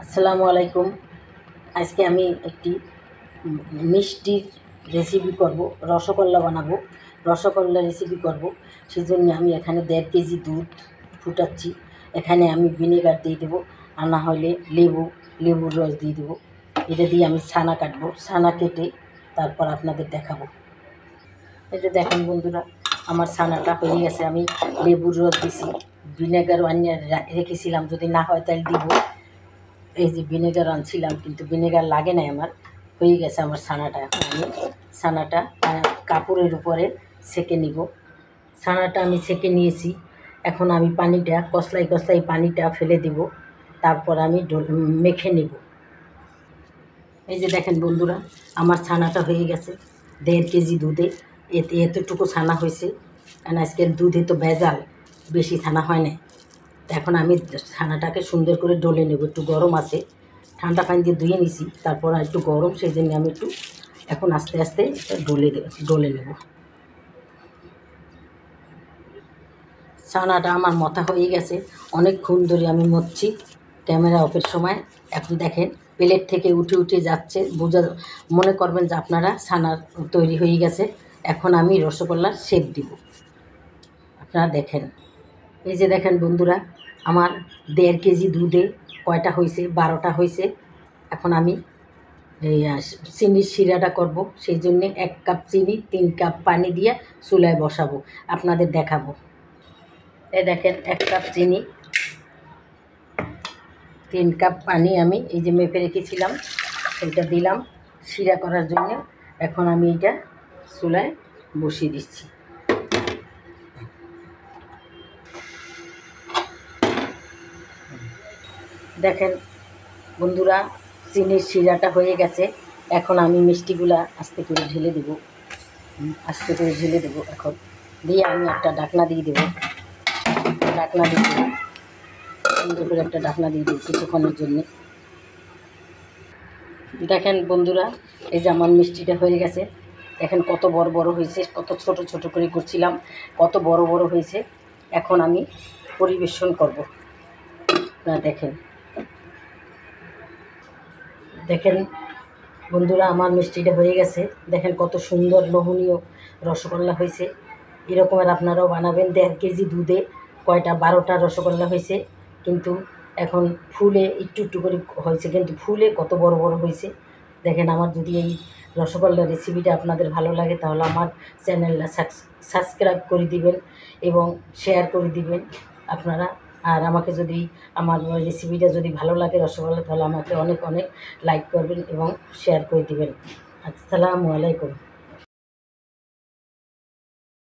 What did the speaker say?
আসসালামু আলাইকুম। আজকে আমি একটি মিষ্টির রেসিপি করব, রসগোল্লা বানাবো। রসগোল্লা রেসিপি করব, সেজন্য আমি এখানে 1.5 কেজি দুধ ফুটাচ্ছি। এখানে আমি ভিনেগার দিয়ে দেবো, আর না হলে লেবুর রস দিয়ে দেবো। এটা দিয়ে আমি ছানা কাটবো, ছানা কেটে তারপর আপনাদের দেখাবো। এটা দেখেন বন্ধুরা, আমার ছানাটা হয়ে গেছে। আমি লেবুর রস দিছি, ভিনেগার আনিয়ে রেখেছিলাম, যদি না হয় তাহলে দিব। এই যে ভিনেগার আনছিলাম, কিন্তু ভিনেগার লাগে নাই, আমার হয়ে গেছে আমার ছানাটা। এখন আমি ছানাটা কাপড়ের উপরে সেঁকে নিব। ছানাটা আমি সেঁকে নিয়েছি। এখন আমি পানিটা কসলাই পানিটা ফেলে দিব, তারপর আমি মেখে নিব। এই যে দেখেন বন্ধুরা, আমার ছানাটা হয়ে গেছে 1.5 কেজি দুধে। এতটুকু ছানা হয়েছে, কারণ আজকের দুধে তো ভেজাল, বেশি ছানা হয় না। এখন আমি ছানাটাকে সুন্দর করে ডলে নেব। একটু গরম আছে, ঠান্ডা পানি দিয়ে ধুয়ে নিছি, তারপর একটু গরম, সেই জন্য আমি একটু এখন আস্তে আস্তে ডলে নেব। ছানাটা আমার মথা হয়ে গেছে, অনেকক্ষণ ধরে আমি মথছি ক্যামেরা অফের সময়। এখন দেখেন প্লেট থেকে উঠে যাচ্ছে, মনে করবেন যে আপনারা ছানার তৈরি হয়ে গেছে। এখন আমি রসগোল্লার শেপ দিব, আপনারা দেখেন। এই যে দেখেন বন্ধুরা, আমার 1.5 কেজি দুধে কয়টা হয়েছে, 12টা হয়েছে। এখন আমি এই চিনির শিরাটা করব, সেই জন্যে 1 কাপ চিনি 3 কাপ পানি দিয়ে চুলায় বসাবো, আপনাদের দেখাবো। এই দেখেন 1 কাপ চিনি, 3 কাপ পানি আমি এই যে মেপে রেখেছিলাম, সেইটা দিলাম শিরা করার জন্য। এখন আমি এটা চুলায় বসিয়ে দিচ্ছি। দেখেন বন্ধুরা, চিনির শিরাটা হয়ে গেছে। এখন আমি মিষ্টিগুলা আস্তে করে ঢেলে দেবো, এখন দিয়ে আমি একটা ঢাকনা দিয়ে দেবো। সুন্দর করে একটা ঢাকনা দিয়ে দেবো কিছুক্ষণের জন্যে। দেখেন বন্ধুরা, এই যে আমার মিষ্টিটা হয়ে গেছে। দেখেন কত বড় বড় হয়েছে, কত ছোট ছোট করে করছিলাম, কত বড় বড় হয়েছে। এখন আমি পরিবেশন করব। দেখেন দেখেন বন্ধুরা, আমার মিষ্টিটা হয়ে গেছে। দেখেন কত সুন্দর লোভনীয় রসগোল্লা হয়েছে। এরকমের আপনারাও বানাবেন। 1.5 কেজি দুধে কয়টা 12টা রসগোল্লা হয়েছে, কিন্তু এখন ফুলে একটু করে হয়েছে, কিন্তু ফুলে কত বড় বড় হয়েছে। দেখেন, আমার যদি এই রসগোল্লা রেসিপিটা আপনাদের ভালো লাগে, তাহলে আমার চ্যানেলটা সাবস্ক্রাইব করে দিবেন এবং শেয়ার করে দিবেন আপনারা। আর আমাকে যদি আমার রেসিপিটা যদি ভালো লাগে রসগোল্লা, তাহলে আমাকে অনেক অনেক লাইক করবেন এবং শেয়ার করে দিবেন। আসসালামু আলাইকুম।